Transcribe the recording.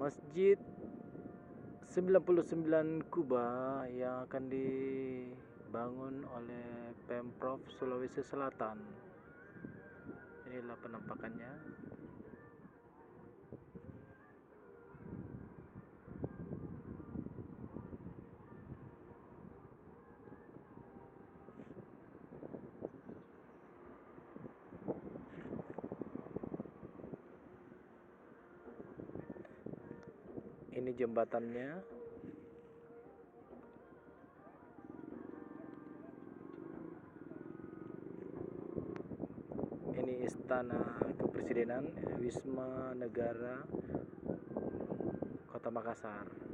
Masjid 99 Kuba yang akan dibangun oleh Pemprov Sulawesi Selatan. Inilah penampakannya. Ini jembatannya. Ini istana kepresidenan Wisma Negara Kota Makassar.